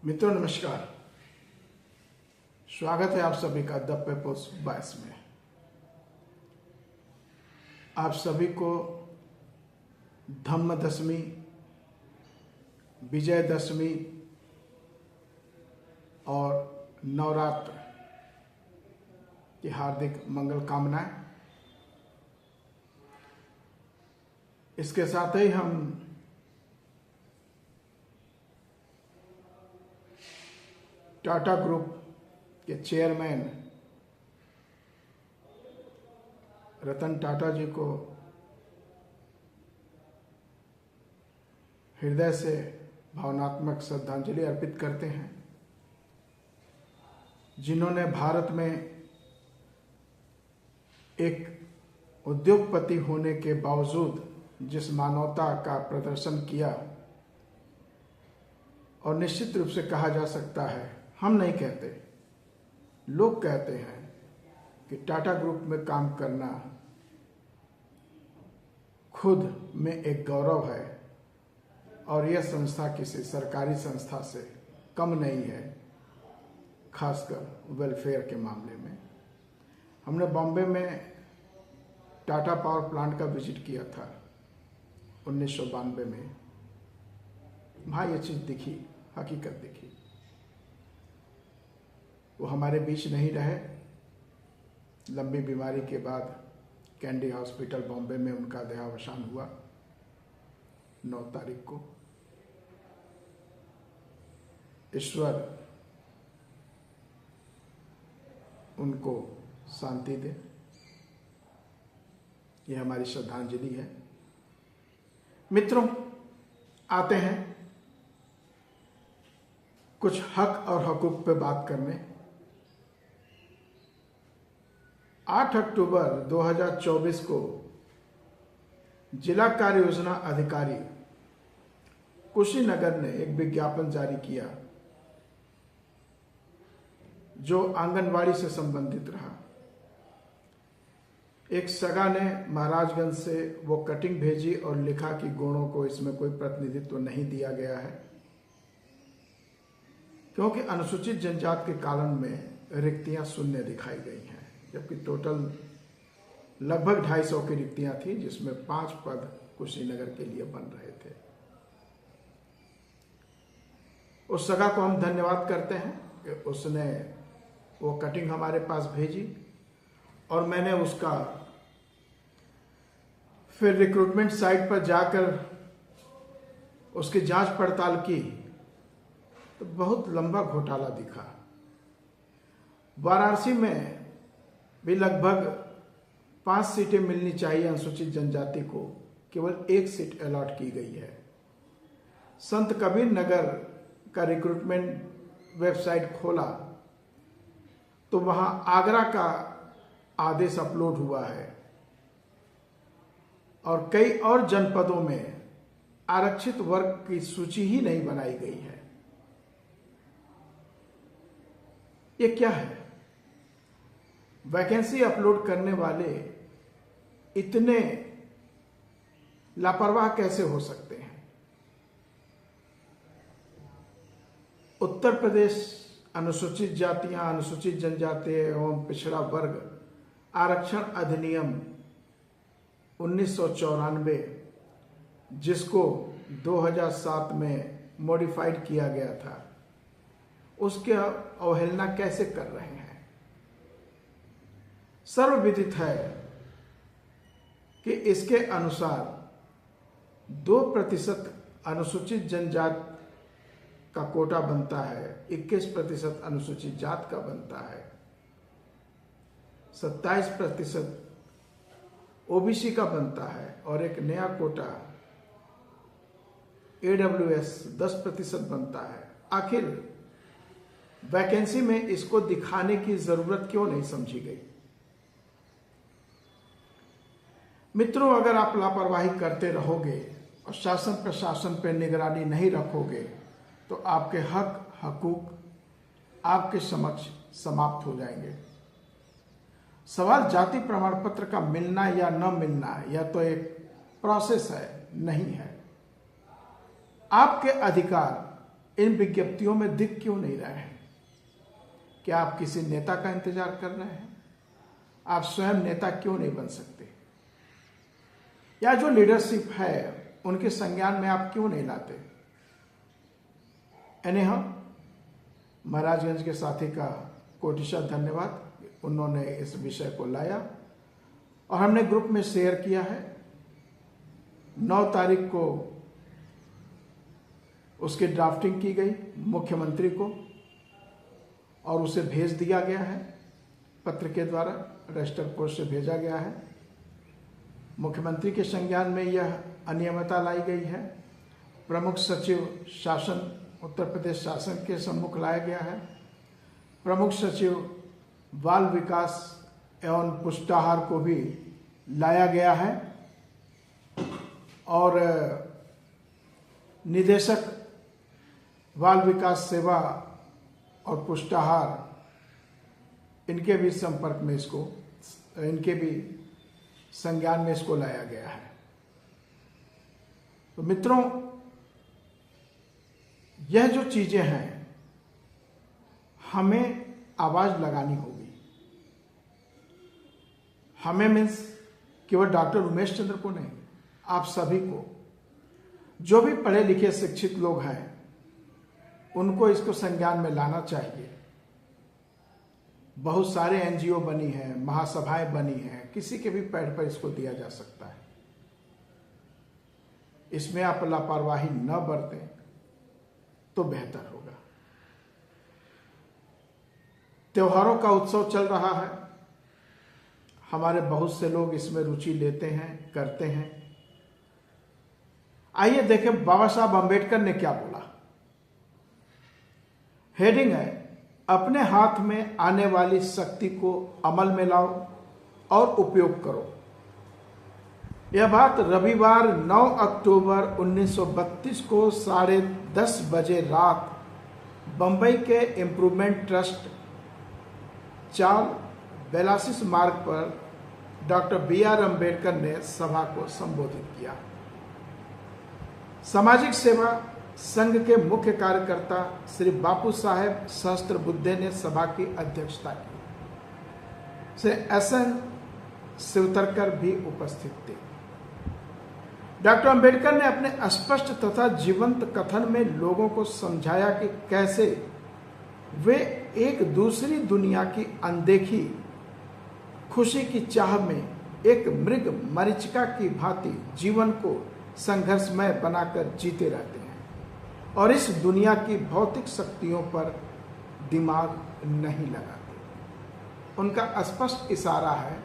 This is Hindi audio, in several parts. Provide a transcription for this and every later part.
मित्रों नमस्कार। स्वागत है आप सभी का द पेपर्स वॉइस में। आप सभी को धम्मदशमी, विजयदशमी और नवरात्र की हार्दिक मंगल कामनाएं। इसके साथ ही हम टाटा ग्रुप के चेयरमैन रतन टाटा जी को हृदय से भावनात्मक श्रद्धांजलि अर्पित करते हैं, जिन्होंने भारत में एक उद्योगपति होने के बावजूद जिस मानवता का प्रदर्शन किया, और निश्चित रूप से कहा जा सकता है, हम नहीं कहते, लोग कहते हैं कि टाटा ग्रुप में काम करना खुद में एक गौरव है और यह संस्था किसी सरकारी संस्था से कम नहीं है, खासकर वेलफेयर के मामले में। हमने बॉम्बे में टाटा पावर प्लांट का विजिट किया था 1992 में। वहाँ ये चीज़ दिखी, हकीकत दिखी। वो हमारे बीच नहीं रहे। लंबी बीमारी के बाद कैंडी हॉस्पिटल बॉम्बे में उनका देहावसान हुआ 9 तारीख को। ईश्वर उनको शांति दे, यह हमारी श्रद्धांजलि है। मित्रों, आते हैं कुछ हक और हकूक पे बात करने। 8 अक्टूबर 2024 को जिला कार्य योजना अधिकारी कुशीनगर ने एक विज्ञापन जारी किया जो आंगनवाड़ी से संबंधित रहा। एक सगा ने महाराजगंज से वो कटिंग भेजी और लिखा कि गुणों को इसमें कोई प्रतिनिधित्व नहीं दिया गया है, क्योंकि अनुसूचित जनजाति के कॉलम में रिक्तियां शून्य दिखाई गई हैं, जबकि टोटल लगभग 250 की रिक्तियां थी, जिसमें 5 पद कुशीनगर के लिए बन रहे थे। उस सगा को हम धन्यवाद करते हैं कि उसने वो कटिंग हमारे पास भेजी और मैंने उसका फिर रिक्रूटमेंट साइट पर जाकर उसकी जांच पड़ताल की तो बहुत लंबा घोटाला दिखा। वाराणसी में भी लगभग 5 सीटें मिलनी चाहिए अनुसूचित जनजाति को, केवल 1 सीट अलॉट की गई है। संत कबीर नगर का रिक्रूटमेंट वेबसाइट खोला तो वहां आगरा का आदेश अपलोड हुआ है और कई और जनपदों में आरक्षित वर्ग की सूची ही नहीं बनाई गई है। ये क्या है? वैकेंसी अपलोड करने वाले इतने लापरवाह कैसे हो सकते हैं? उत्तर प्रदेश अनुसूचित जातियां, अनुसूचित जनजाति एवं पिछड़ा वर्ग आरक्षण अधिनियम 1994, जिसको 2007 में मॉडिफाइड किया गया था, उसके अवहेलना कैसे कर रहे हैं? सर्वविदित है कि इसके अनुसार 2% अनुसूचित जनजाति का कोटा बनता है, 21% अनुसूचित जात का बनता है, 27% ओबीसी का बनता है और एक नया कोटा AWS 10% बनता है। आखिर वैकेंसी में इसको दिखाने की जरूरत क्यों नहीं समझी गई? मित्रों, अगर आप लापरवाही करते रहोगे और शासन प्रशासन पर निगरानी नहीं रखोगे तो आपके हक हकूक आपके समक्ष समाप्त हो जाएंगे। सवाल जाति प्रमाण पत्र का मिलना या न मिलना, यह तो एक प्रोसेस है, नहीं है। आपके अधिकार इन विज्ञप्तियों में दिख क्यों नहीं रहे हैं? क्या आप किसी नेता का इंतजार कर रहे हैं? आप स्वयं नेता क्यों नहीं बन सकते? या जो लीडरशिप है उनके संज्ञान में आप क्यों नहीं लाते? महाराजगंज के साथी का कोटिशा धन्यवाद, उन्होंने इस विषय को लाया और हमने ग्रुप में शेयर किया है। 9 तारीख को उसकी ड्राफ्टिंग की गई मुख्यमंत्री को और उसे भेज दिया गया है, पत्र के द्वारा रजिस्टर पोस्ट से भेजा गया है। मुख्यमंत्री के संज्ञान में यह अनियमितता लाई गई है। प्रमुख सचिव शासन उत्तर प्रदेश शासन के सम्मुख लाया गया है। प्रमुख सचिव बाल विकास एवं पुष्टाहार को भी लाया गया है और निदेशक बाल विकास सेवा और पुष्टाहार इनके भी संपर्क में इनके भी संज्ञान में इसको लाया गया है। तो मित्रों, यह जो चीजें हैं हमें आवाज लगानी होगी। हमें मीन्स केवल डॉक्टर उमेश चंद्र को नहीं, आप सभी को, जो भी पढ़े लिखे शिक्षित लोग हैं उनको इसको संज्ञान में लाना चाहिए। बहुत सारे एनजीओ बनी हैं, महासभाएं बनी हैं, किसी के भी पैड पर इसको दिया जा सकता है। इसमें आप लापरवाही न बरतें तो बेहतर होगा। त्योहारों का उत्सव चल रहा है, हमारे बहुत से लोग इसमें रुचि लेते हैं, करते हैं। आइए देखें बाबा साहब अंबेडकर ने क्या बोला। हेडिंग है, अपने हाथ में आने वाली शक्ति को अमल में लाओ और उपयोग करो। यह बात रविवार 9 अक्टूबर 1932 को 10:30 बजे रात बंबई के इम्प्रूवमेंट ट्रस्ट 4 बेलासिस मार्ग पर डॉक्टर B.R. अम्बेडकर ने सभा को संबोधित किया। सामाजिक सेवा संघ के मुख्य कार्यकर्ता श्री बापू साहेब सहस्त्रबुद्धे ने सभा की अध्यक्षता की। श्री SN शिवतरकर भी उपस्थित थे। डॉक्टर अंबेडकर ने अपने स्पष्ट तथा जीवंत कथन में लोगों को समझाया कि कैसे वे एक दूसरी दुनिया की अनदेखी खुशी की चाह में एक मृग मरीचिका की भांति जीवन को संघर्षमय बनाकर जीते रहते हैं और इस दुनिया की भौतिक शक्तियों पर दिमाग नहीं लगाते। उनका स्पष्ट इशारा है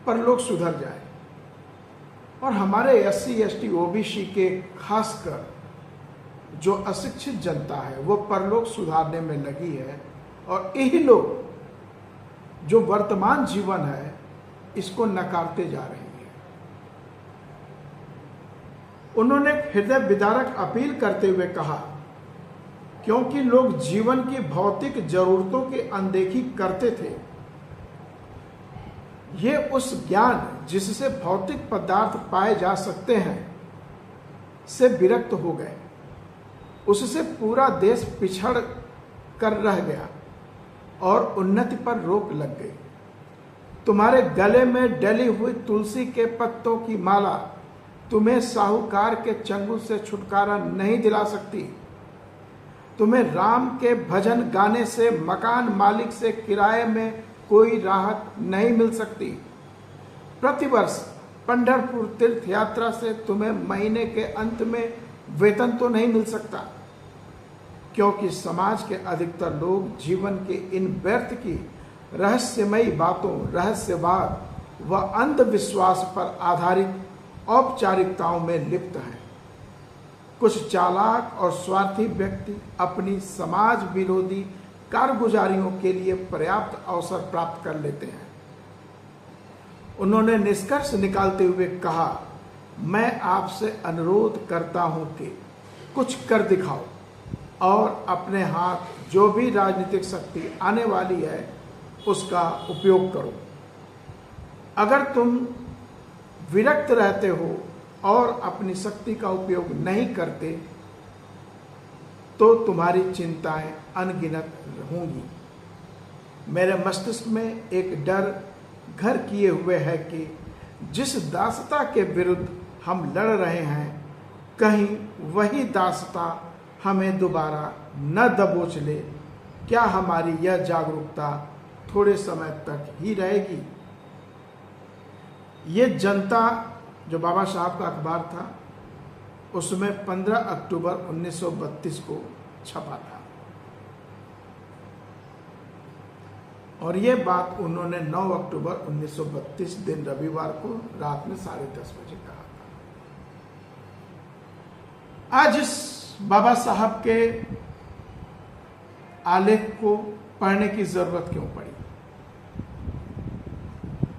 परलोक सुधर जाए और हमारे SC ST OBC के खासकर जो अशिक्षित जनता है वो परलोक सुधारने में लगी है और यही लोग जो वर्तमान जीवन है इसको नकारते जा रहे हैं। उन्होंने हृदय विदारक अपील करते हुए कहा, क्योंकि लोग जीवन की भौतिक जरूरतों की अनदेखी करते थे, ये उस ज्ञान जिससे भौतिक पदार्थ पाए जा सकते हैं से विरक्त हो गए। उससे पूरा देश पिछड़ कर रह गया और उन्नति पर रोक लग गई। तुम्हारे गले में डली हुई तुलसी के पत्तों की माला तुम्हें साहूकार के चंगुल से छुटकारा नहीं दिला सकती। तुम्हें राम के भजन गाने से मकान मालिक से किराए में कोई राहत नहीं मिल सकती। प्रतिवर्ष पंढरपुर तीर्थ यात्रा से तुम्हें महीने के अंत में वेतन तो नहीं मिल सकता, क्योंकि समाज के अधिकतर लोग जीवन के इन व्यर्थ की रहस्यमयी बातों, रहस्यवाद व अंधविश्वास पर आधारित औपचारिकताओं में लिप्त हैं। कुछ चालाक और स्वार्थी व्यक्ति अपनी समाज विरोधी कारगुजारियों के लिए पर्याप्त अवसर प्राप्त कर लेते हैं। उन्होंने निष्कर्ष निकालते हुए कहा, मैं आपसे अनुरोध करता हूं कि कुछ कर दिखाओ और अपने हाथ जो भी राजनीतिक शक्ति आने वाली है उसका उपयोग करो। अगर तुम विरक्त रहते हो और अपनी शक्ति का उपयोग नहीं करते तो तुम्हारी चिंताएं अनगिनत होंगी। मेरे मस्तिष्क में एक डर घर किए हुए है कि जिस दासता के विरुद्ध हम लड़ रहे हैं, कहीं वही दासता हमें दोबारा न दबोच ले। क्या हमारी यह जागरूकता थोड़े समय तक ही रहेगी? ये जनता, जो बाबा साहब का अखबार था, उसमें 15 अक्टूबर 1932 को छपा था और ये बात उन्होंने 9 अक्टूबर 1932 दिन रविवार को रात में 10:30 बजे कहा था। आज इस बाबा साहब के आलेख को पढ़ने की जरूरत क्यों पड़ी?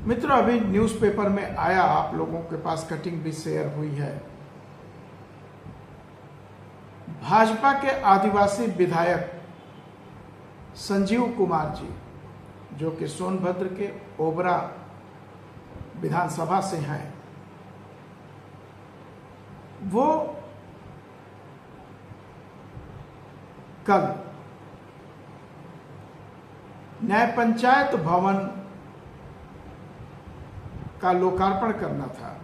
मित्रों, अभी न्यूज़पेपर में आया, आप लोगों के पास कटिंग भी शेयर हुई है। भाजपा के आदिवासी विधायक संजीव कुमार जी, जो कि सोनभद्र के ओबरा विधानसभा से हैं, वो कल न्याय पंचायत भवन का लोकार्पण करना था,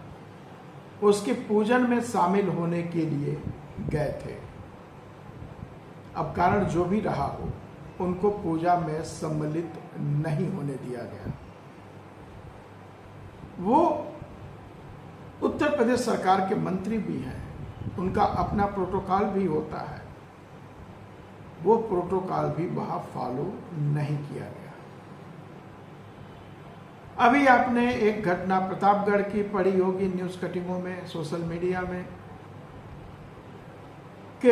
उसके पूजन में शामिल होने के लिए गए थे। अब कारण जो भी रहा हो, उनको पूजा में सम्मिलित नहीं होने दिया गया। वो उत्तर प्रदेश सरकार के मंत्री भी हैं, उनका अपना प्रोटोकॉल भी होता है, वो प्रोटोकॉल भी वहां फॉलो नहीं किया गया। अभी आपने एक घटना प्रतापगढ़ की पढ़ी होगी न्यूज कटिंगों में, सोशल मीडिया में, कि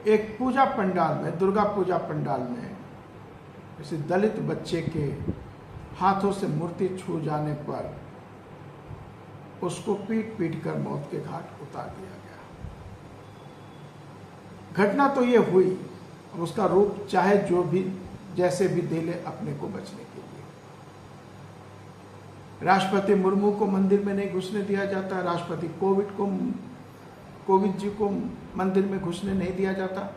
एक पूजा पंडाल में, दुर्गा पूजा पंडाल में, किसी दलित बच्चे के हाथों से मूर्ति छू जाने पर उसको पीट पीट कर मौत के घाट उतार दिया गया। घटना तो ये हुई, उसका रूप चाहे जो भी जैसे भी दे ले अपने को बचने के लिए। राष्ट्रपति मुर्मू को मंदिर में नहीं घुसने दिया जाता, राष्ट्रपति कोविंद जी को मंदिर में घुसने नहीं दिया जाता।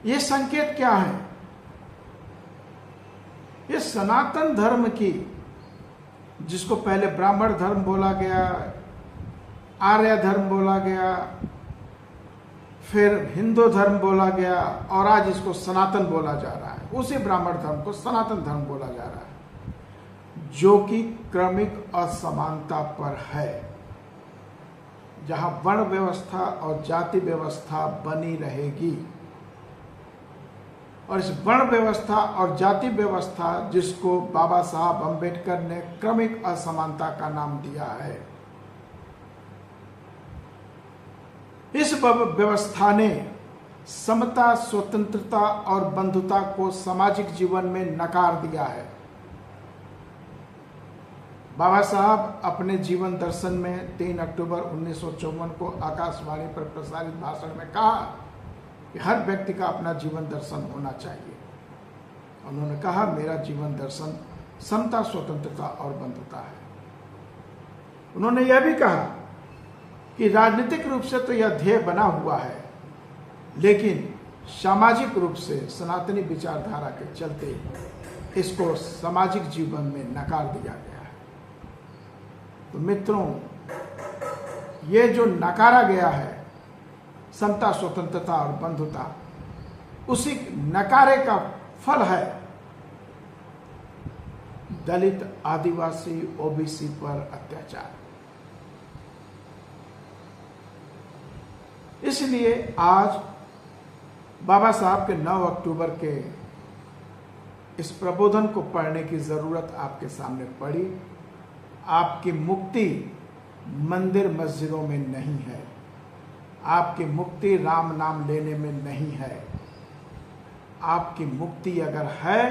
ये संकेत क्या है? ये सनातन धर्म की, जिसको पहले ब्राह्मण धर्म बोला गया, आर्य धर्म बोला गया, फिर हिंदू धर्म बोला गया और आज इसको सनातन बोला जा रहा है। उसी ब्राह्मण धर्म को सनातन धर्म बोला जा रहा है, जो कि क्रमिक असमानता पर है, जहां वर्ण व्यवस्था और जाति व्यवस्था बनी रहेगी। और इस वर्ण व्यवस्था और जाति व्यवस्था, जिसको बाबा साहब अंबेडकर ने क्रमिक असमानता का नाम दिया है, इस व्यवस्था ने समता, स्वतंत्रता और बंधुता को सामाजिक जीवन में नकार दिया है। बाबा साहब अपने जीवन दर्शन में 3 अक्टूबर 1954 को आकाशवाणी पर प्रसारित भाषण में कहा कि हर व्यक्ति का अपना जीवन दर्शन होना चाहिए। उन्होंने कहा, मेरा जीवन दर्शन समता, स्वतंत्रता और बंधुता है। उन्होंने यह भी कहा कि राजनीतिक रूप से तो यह ध्येय बना हुआ है, लेकिन सामाजिक रूप से सनातनी विचारधारा के चलते इसको सामाजिक जीवन में नकार दिया गया है। तो मित्रों, ये जो नकारा गया है समता, स्वतंत्रता और बंधुता, उसी नकारे का फल है दलित, आदिवासी, ओबीसी पर अत्याचार। इसलिए आज बाबा साहब के 9 अक्टूबर के इस प्रबोधन को पढ़ने की जरूरत आपके सामने पड़ी। आपकी मुक्ति मंदिर मस्जिदों में नहीं है, आपकी मुक्ति राम नाम लेने में नहीं है। आपकी मुक्ति अगर है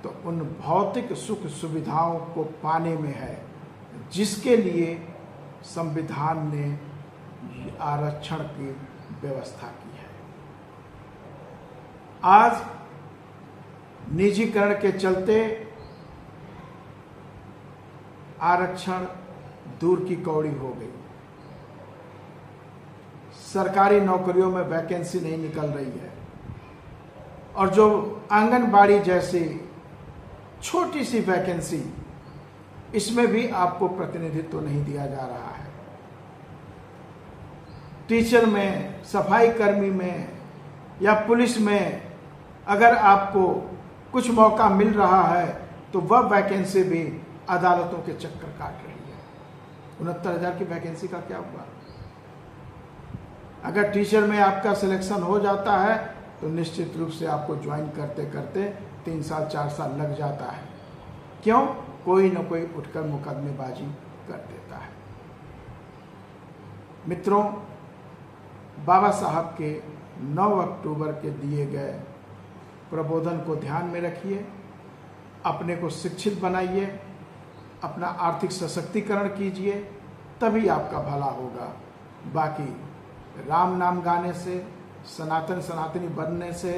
तो उन भौतिक सुख सुविधाओं को पाने में है, जिसके लिए संविधान ने आरक्षण की व्यवस्था की है। आज निजीकरण के चलते आरक्षण दूर की कौड़ी हो गई। सरकारी नौकरियों में वैकेंसी नहीं निकल रही है, और जो आंगनबाड़ी जैसी छोटी सी वैकेंसी, इसमें भी आपको प्रतिनिधित्व नहीं दिया जा रहा है। टीचर में, सफाई कर्मी में या पुलिस में अगर आपको कुछ मौका मिल रहा है तो वह वैकेंसी भी अदालतों के चक्कर काट रही है। 69,000 की वैकेंसी का क्या हुआ? अगर टीचर में आपका सिलेक्शन हो जाता है तो निश्चित रूप से आपको ज्वाइन करते करते 3 साल 4 साल लग जाता है। क्यों? कोई न कोई उठकर मुकदमेबाजी कर देता है। मित्रों, बाबा साहब के 9 अक्टूबर के दिए गए प्रबोधन को ध्यान में रखिए, अपने को शिक्षित बनाइए, अपना आर्थिक सशक्तिकरण कीजिए, तभी आपका भला होगा। बाकी राम नाम गाने से, सनातनी बनने से,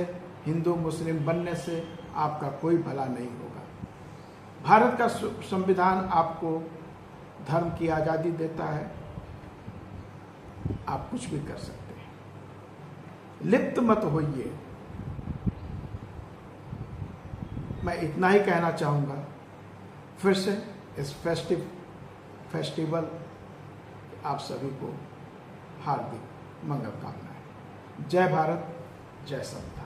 हिंदू मुस्लिम बनने से आपका कोई भला नहीं होगा। भारत का संविधान आपको धर्म की आज़ादी देता है, आप कुछ भी कर सकते हैं। लिप्त मत होइए। मैं इतना ही कहना चाहूँगा। फिर से इस फेस्टिवल आप सभी को हार्दिक मंगल कामनाएं। जय भारत, जय संविधान।